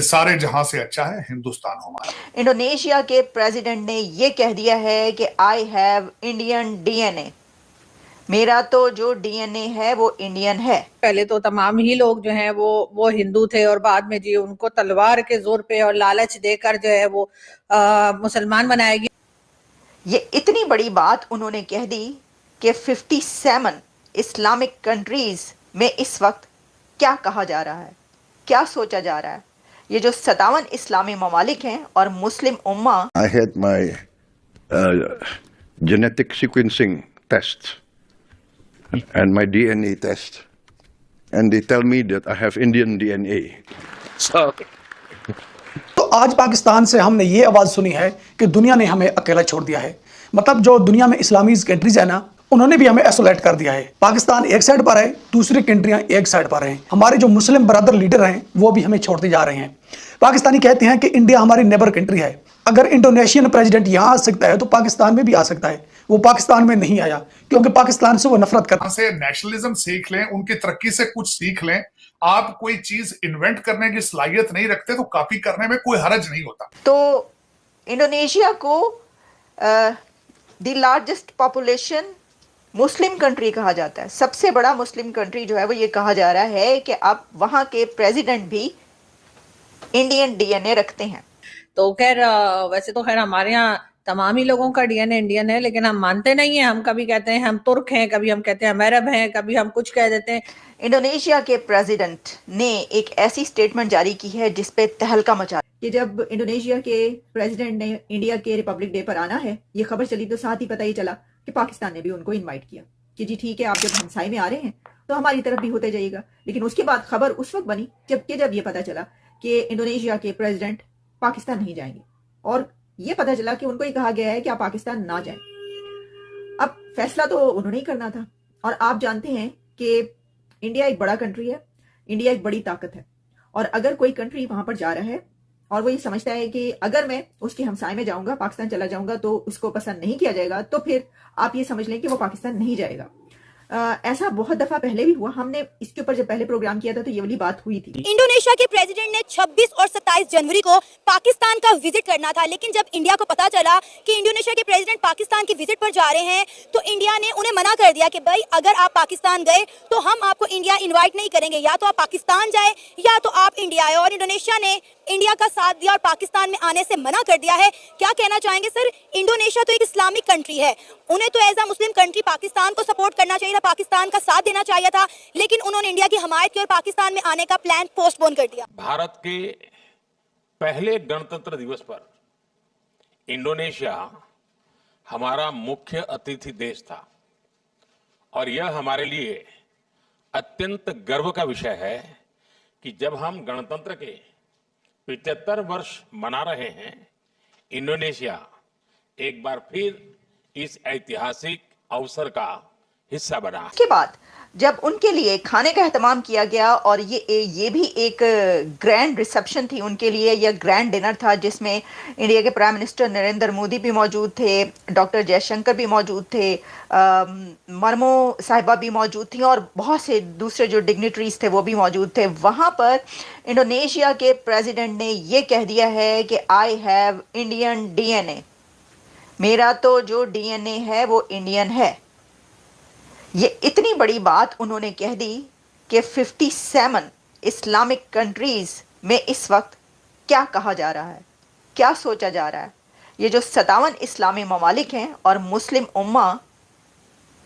सारे जहां से अच्छा है हिंदुस्तान हमारा। इंडोनेशिया के प्रेसिडेंट ने ये कह दिया है कि आई हैव इंडियन डीएनए, मेरा तो जो डीएनए है वो इंडियन है। पहले तो तमाम ही लोग जो हैं वो हिंदू थे और बाद में जी उनको तलवार के जोर पे और लालच देकर जो है वो मुसलमान बनाया गया। ये इतनी बड़ी बात उन्होंने कह दी कि 57 इस्लामिक कंट्रीज में इस वक्त क्या कहा जा रहा है, क्या सोचा जा रहा है। ये जो 57 इस्लामी ममालिक हैं और मुस्लिम उम्मा। I had my genetic sequencing test and my DNA test, and they tell me that I have Indian DNA. So तो आज पाकिस्तान से हमने ये आवाज़ सुनी है कि दुनिया ने हमें अकेला छोड़ दिया है। मतलब जो दुनिया में इस्लामी कंट्रीज है ना, उन्होंने भी हमें आइसोलेट कर दिया है। पाकिस्तान एक साइड पर है, दूसरी कंट्रियां एक साइड पर हैं। हमारे जो मुस्लिम ब्रदर लीडर हैं वो भी हमें छोड़ते जा रहे हैं। पाकिस्तानी कहते हैं कि इंडिया हमारी नेबर कंट्री है। अगर इंडोनेशियन प्रेसिडेंट यहाँ आ सकता है तो पाकिस्तान में भी आ सकता है। वो पाकिस्तान में नहीं आया क्योंकि पाकिस्तान से वो नफरत करता है। नेशनलिज्म सीख लें, उनकी तरक्की से कुछ सीख लें। आप कोई चीज इन्वेंट करने की सलाहियत नहीं रखते तो कॉपी करने में कोई हर्ज नहीं होता। तो इंडोनेशिया को the largest population Muslim country कहा जाता है। सबसे बड़ा मुस्लिम कंट्री जो है वो ये कहा जा रहा है कि अब वहां के प्रेसिडेंट भी इंडियन डीएनए रखते हैं। तो खैर वैसे तो खैर हमारे यहाँ तमाम ही लोगों का डीएनए इंडियन है, लेकिन हम मानते नहीं हैं। हम कभी कहते हैं हम तुर्क हैं, कभी हम कहते हैं हम अरब हैं, कभी हम कुछ कह देते हैं। इंडोनेशिया के प्रेसिडेंट ने एक ऐसी स्टेटमेंट जारी की है जिसपे तहलका मचा कि जब इंडोनेशिया के प्रेसिडेंट ने इंडिया के रिपब्लिक डे पर आना है, ये खबर चली तो साथ ही पता ही चला कि पाकिस्तान ने भी उनको इनवाइट किया कि जी ठीक है, आप जब हमसाए में आ रहे हैं तो हमारी तरफ भी होते जाइएगा। लेकिन उसके बाद खबर उस वक्त बनी जब ये पता चला कि इंडोनेशिया के प्रेसिडेंट पाकिस्तान नहीं जाएंगे, और ये पता चला कि उनको ही कहा गया है कि आप पाकिस्तान ना जाएं। अब फैसला तो उन्होंने ही करना था, और आप जानते हैं कि इंडिया एक बड़ा कंट्री है, इंडिया एक बड़ी ताकत है, और अगर कोई कंट्री वहां पर जा रहा है और वो ये समझता है कि अगर मैं उसके हमसाए में जाऊंगा, पाकिस्तान चला जाऊंगा तो उसको पसंद नहीं किया जाएगा, तो फिर आप ये समझ लें कि वो पाकिस्तान नहीं जाएगा। ऐसा बहुत दफा पहले भी हुआ। हमने इसके ऊपर जब पहले प्रोग्राम किया था तो ये वाली बात हुई थी। इंडोनेशिया के प्रेसिडेंट ने 26 और 27 जनवरी को पाकिस्तान का विजिट करना था, लेकिन जब इंडिया को पता चला कि इंडोनेशिया के प्रेसिडेंट पाकिस्तान की विजिट पर जा रहे हैं तो इंडिया ने उन्हें मना कर दिया कि भाई अगर आप पाकिस्तान गए तो हम आपको इंडिया इन्वाइट नहीं करेंगे, या तो आप पाकिस्तान जाए या तो आप इंडिया आए। और इंडोनेशिया ने इंडिया का साथ दिया और पाकिस्तान में आने से मना कर दिया है। क्या कहना चाहेंगे सर? इंडोनेशिया तो एक इस्लामिक कंट्री है, उन्हें तो as a Muslim country Pakistan को सपोर्ट करना चाहिए था, पाकिस्तान का साथ देना चाहिए था, लेकिन उन्होंने इंडिया की हमायत की और पाकिस्तान में आने का प्लान पोस्टपोन कर दिया। भारत के पहले गणतंत्र दिवस पर इंडोनेशिया हमारा मुख्य अतिथि देश था, और यह हमारे लिए अत्यंत गर्व का विषय है कि जब हम गणतंत्र के 75 वर्ष मना रहे हैं, इंडोनेशिया एक बार फिर इस ऐतिहासिक अवसर का हिस्सा बना। उसके बाद जब उनके लिए खाने का एहतमाम किया गया, और ये भी एक ग्रैंड रिसेप्शन थी उनके लिए, यह ग्रैंड डिनर था जिसमें इंडिया के प्राइम मिनिस्टर नरेंद्र मोदी भी मौजूद थे, डॉक्टर जयशंकर भी मौजूद थे, मर्मो साहिबा भी मौजूद थी, और बहुत से दूसरे जो डिग्निटरीज थे वो भी मौजूद थे। वहाँ पर इंडोनेशिया के प्रेसिडेंट ने ये कह दिया है कि आई हैव इंडियन डीएनए, मेरा तो जो डीएनए है वो इंडियन है। ये इतनी बड़ी बात उन्होंने कह दी कि 57 इस्लामिक कंट्रीज में इस वक्त क्या कहा जा रहा है, क्या सोचा जा रहा है। ये जो 57 इस्लामी ममालिक हैं और मुस्लिम उम्मा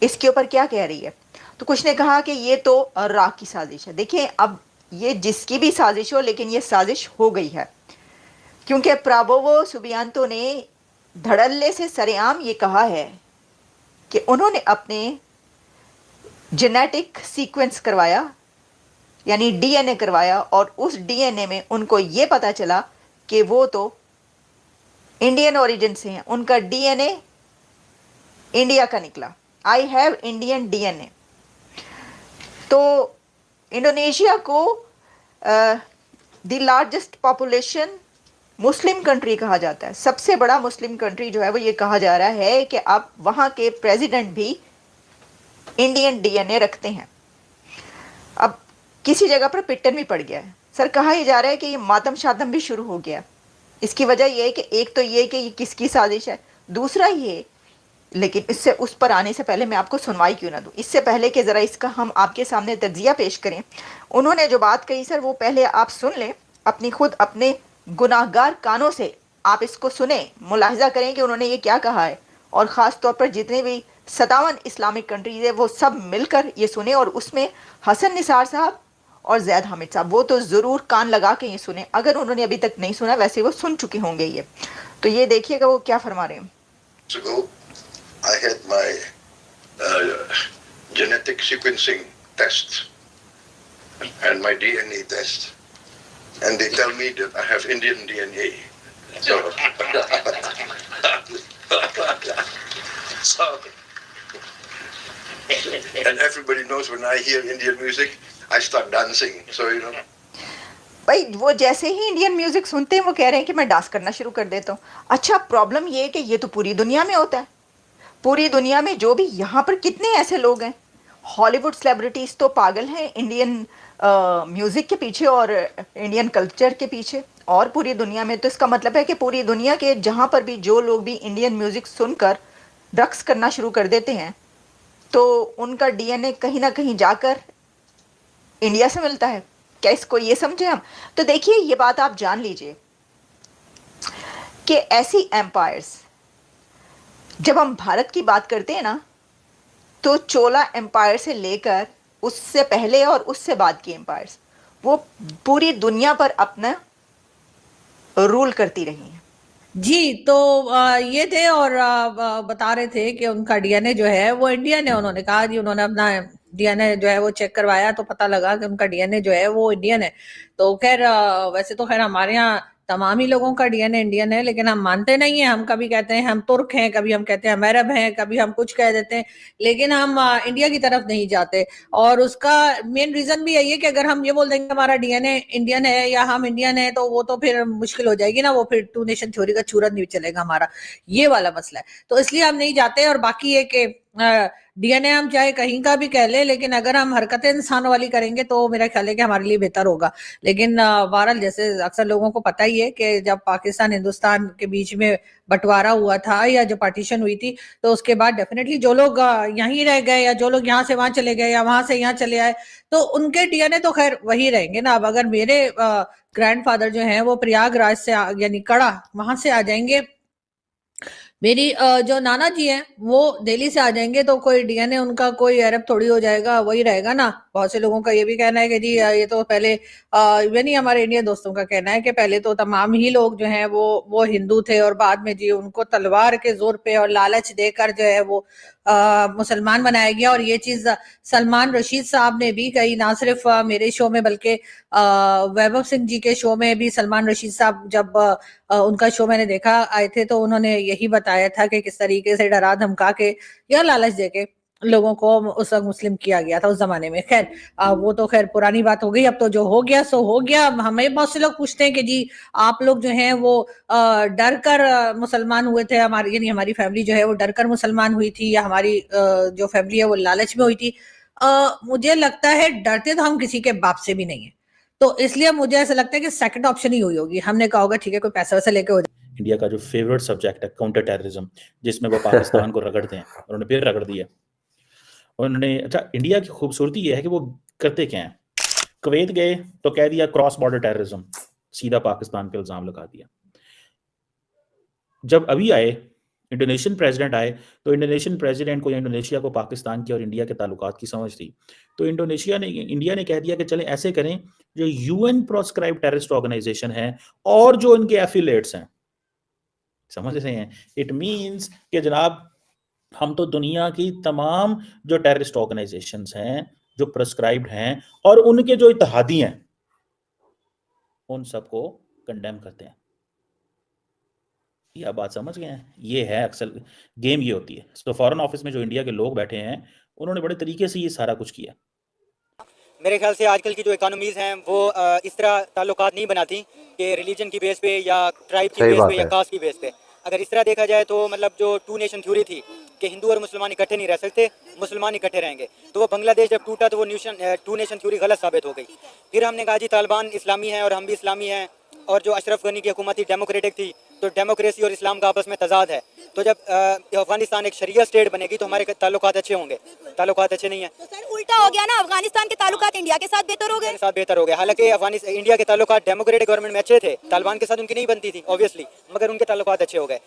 इसके ऊपर क्या कह रही है। तो कुछ ने कहा कि ये तो राख की साजिश है। देखिए, अब ये जिसकी भी साजिश हो, लेकिन ये साजिश हो गई है, क्योंकि प्राबोवो सुबियांतो ने धड़ल्ले से सरेआम ये कहा है कि उन्होंने अपने जेनेटिक सीक्वेंस करवाया, यानी डीएनए करवाया, और उस डीएनए में उनको ये पता चला कि वो तो इंडियन ओरिजिन से हैं, उनका डीएनए इंडिया का निकला। I have Indian DNA. तो इंडोनेशिया को the largest population Muslim country कहा जाता है। सबसे बड़ा मुस्लिम कंट्री जो है वो ये कहा जा रहा है कि अब वहाँ के प्रेसिडेंट भी इंडियन डीएनए रखते हैं। अब किसी जगह पर पिट्टन भी पड़ गया है। सर कहा यह जा रहा है कि ये मातम शातम भी शुरू हो गया। इसकी वजह यह है कि एक तो ये कि ये किसकी साजिश है, दूसरा ये, लेकिन इससे उस पर आने से पहले मैं आपको सुनवाई क्यों ना दूं, इससे पहले कि ज़रा इसका हम आपके सामने तज्जिया पेश करें। उन्होंने जो बात कही सर वो पहले आप सुन लें अपनी खुद अपने गुनाहगार कानों से, आप इसको सुने, मुलाहिजा करें कि उन्होंने ये क्या कहा है, और ख़ास तौर पर जितने भी 57 इस्लामिक कंट्रीज है वो सब मिलकर ये सुने, और उसमें हसन निसार साहब और जैद हामिद साहब वो तो ज़रूर कान लगा के ये सुने, अगर उन्होंने अभी तक नहीं सुना, वैसे वो सुन चुके होंगे ये। तो ये देखिएगा वो क्या फरमा रहे हैं। I had my genetic sequencing test and my DNA test, and they tell me that I have Indian DNA. So, and everybody knows when I hear Indian music, I start dancing. So you know. भाई वो जैसे ही Indian music सुनते हैं वो कह रहे हैं कि मैं डांस करना शुरू कर देता हूँ। अच्छा, प्रॉब्लम ये है कि ये तो पूरी दुनिया में होता है, पूरी दुनिया में जो भी यहाँ पर कितने ऐसे लोग हैं, हॉलीवुड सेलिब्रिटीज़ तो पागल हैं इंडियन म्यूज़िक के पीछे और इंडियन कल्चर के पीछे, और पूरी दुनिया में। तो इसका मतलब है कि पूरी दुनिया के जहाँ पर भी जो लोग भी इंडियन म्यूज़िक सुनकर रक्स करना शुरू कर देते हैं तो उनका डीएनए कहीं ना कहीं जाकर इंडिया से मिलता है। क्या इसको ये समझे हम? तो देखिए ये बात आप जान लीजिए कि ऐसी एम्पायर्स, जब हम भारत की बात करते हैं ना, तो चोला एम्पायर से लेकर उससे पहले और उससे बाद की एम्पायर्स वो पूरी दुनिया पर अपना रूल करती रही हैं। जी, तो ये थे और बता रहे थे कि उनका डीएनए जो है वो इंडियन है। उन्होंने कहा जी उन्होंने अपना डीएनए जो है वो चेक करवाया तो पता लगा कि उनका डीएनए जो है वो इंडियन है। तो खैर वैसे तो खैर हमारे यहाँ तमाम ही लोगों का डीएनए इंडियन है, लेकिन हम मानते नहीं हैं। हम कभी कहते हैं हम तुर्क हैं, कभी हम कहते हैं हम अरब हैं, कभी हम कुछ कह देते हैं, लेकिन हम इंडिया की तरफ नहीं जाते। और उसका मेन रीजन भी यही है कि अगर हम ये बोल देंगे हमारा डीएनए इंडियन है या हम इंडियन है तो वो तो फिर मुश्किल हो जाएगी ना, वो फिर टू नेशन थ्योरी का चूरन नहीं चलेगा हमारा, ये वाला मसला है। तो इसलिए हम नहीं जाते। और बाकी ये कि डीएनए हम चाहे कहीं का भी कह ले, लेकिन अगर हम हरकतें इंसान वाली करेंगे तो मेरा ख्याल है कि हमारे लिए बेहतर होगा। लेकिन बहरहाल जैसे अक्सर लोगों को पता ही है कि जब पाकिस्तान हिंदुस्तान के बीच में बंटवारा हुआ था या जब पार्टीशन हुई थी तो उसके बाद डेफिनेटली जो लोग यहीं रह गए या जो लोग यहाँ से वहां चले गए या वहां से यहाँ चले आए तो उनके डीएनए तो खैर वही रहेंगे ना। अब अगर मेरे ग्रैंडफादर जो हैं वो प्रयागराज से यानी कड़ा वहां से आ जाएंगे, मेरी जो नाना जी हैं वो दिल्ली से आ जाएंगे, तो कोई डीएनए उनका कोई अरब थोड़ी हो जाएगा, वही रहेगा ना। बहुत से लोगों का ये भी कहना है कि जी ये तो पहले ये नहीं, हमारे इंडियन दोस्तों का कहना है कि पहले तो तमाम ही लोग जो हैं वो हिंदू थे और बाद में जी उनको तलवार के जोर पे और लालच देकर जो है वो मुसलमान बनाया गया। और ये चीज सलमान रशीद साहब ने भी कही, ना सिर्फ मेरे शो में बल्कि वैभव सिंह जी के शो में भी सलमान रशीद साहब जब उनका शो मैंने देखा आए थे तो उन्होंने यही बताया था कि किस तरीके से डरा धमका के या लालच देके लोगों को उस वक्त मुस्लिम किया गया था उस जमाने में। खैर वो तो खैर पुरानी बात हो गई, अब तो जो हो गया सो हो गया। हमें बहुत से लोग पूछते हैं कि जी आप लोग जो हैं वो डर कर मुसलमान हुए थे, हमारी यानी हमारी फैमिली जो है वो डर कर मुसलमान हुई थी या हमारी जो फैमिली है वो लालच में हुई थी। मुझे लगता है डरते तो हम किसी के बाप से भी नहीं है, तो इसलिए मुझे ऐसा लगता है कि सेकंड ऑप्शन ही हुई होगी। हमने कहा होगा ठीक है कोई पैसा वैसा लेके हो जाए। इंडिया का जो फेवरेट सब्जेक्ट है काउंटर टेररिज्म, जिसमें वो पाकिस्तान को रगड़ते हैं, उन्होंने फिर रगड़ दिया उन्होंने। अच्छा, इंडिया की खूबसूरती ये है कि वो करते क्या हैं, कुवैत गए तो कह दिया क्रॉस बॉर्डर टेररिज्म, सीधा पाकिस्तान पे इल्जाम लगा दिया। जब अभी आए इंडोनेशियन प्रेसिडेंट आए तो इंडोनेशियन प्रेसिडेंट को, इंडोनेशिया को पाकिस्तान की और इंडिया के ताल्लुकात की समझ थी, तो इंडिया ने कह दिया कि चलें ऐसे करें जो यूएन प्रोस्क्राइब टेररिस्ट ऑर्गेनाइजेशन है और जो इनके एफिलिएट्स हैं, समझ रहे हैं, इट मींस कि जनाब हम तो दुनिया की तमाम जो टेररिस्ट ऑर्गेनाइजेशंस हैं जो प्रिस्क्राइब्ड हैं और उनके जो इत्तेहादी हैं उन सबको कंडेम करते हैं। यह बात समझ गए हैं? ये है अक्सर गेम, ये होती है। तो फॉरेन ऑफिस में जो इंडिया के लोग बैठे हैं उन्होंने बड़े तरीके से ये सारा कुछ किया। मेरे ख्याल से आजकल की जो इकोनॉमीज़ हैं वो इस तरह ताल्लुकात नहीं बनाती कि रिलीजन की बेस पे या ट्राइब की बेस पे या कास्ट की बेस पे। अगर इस तरह देखा जाए तो मतलब जो टू नेशन थ्योरी थी कि हिंदू और मुसलमान इकट्ठे नहीं रह सकते, मुसलमान इकट्ठे रहेंगे। तो वो बांग्लादेश जब टूटा तो वो टू नेशन थ्योरी गलत साबित हो गई। फिर हमने कहा जी तालिबान इस्लामी है और हम भी इस्लामी हैं, और जो अशरफ गनी की हुकूमत थी डेमोक्रेटिक थी, तो डेमोक्रेसी और इस्लाम का आपस में तजाद है। तो जब अफगानिस्तान एक शरिया स्टेट बनेगी तो हमारे ताल्लुकात अच्छे होंगे, ताल्लुकात अच्छे नहीं है। तो सर उल्टा हो गया ना, अफगानिस्तान के ताल्लुकात इंडिया के साथ बेहतर हो गए। साथ बेहतर हो गया। हालांकि इंडिया के ताल्लुकात डेमोक्रेटिक गवर्नमेंट में अच्छे थे, तालिबान के साथ उनकी नहीं बनती थी ऑब्वियसली, मगर उनके ताल्लुकात अच्छे हो गए।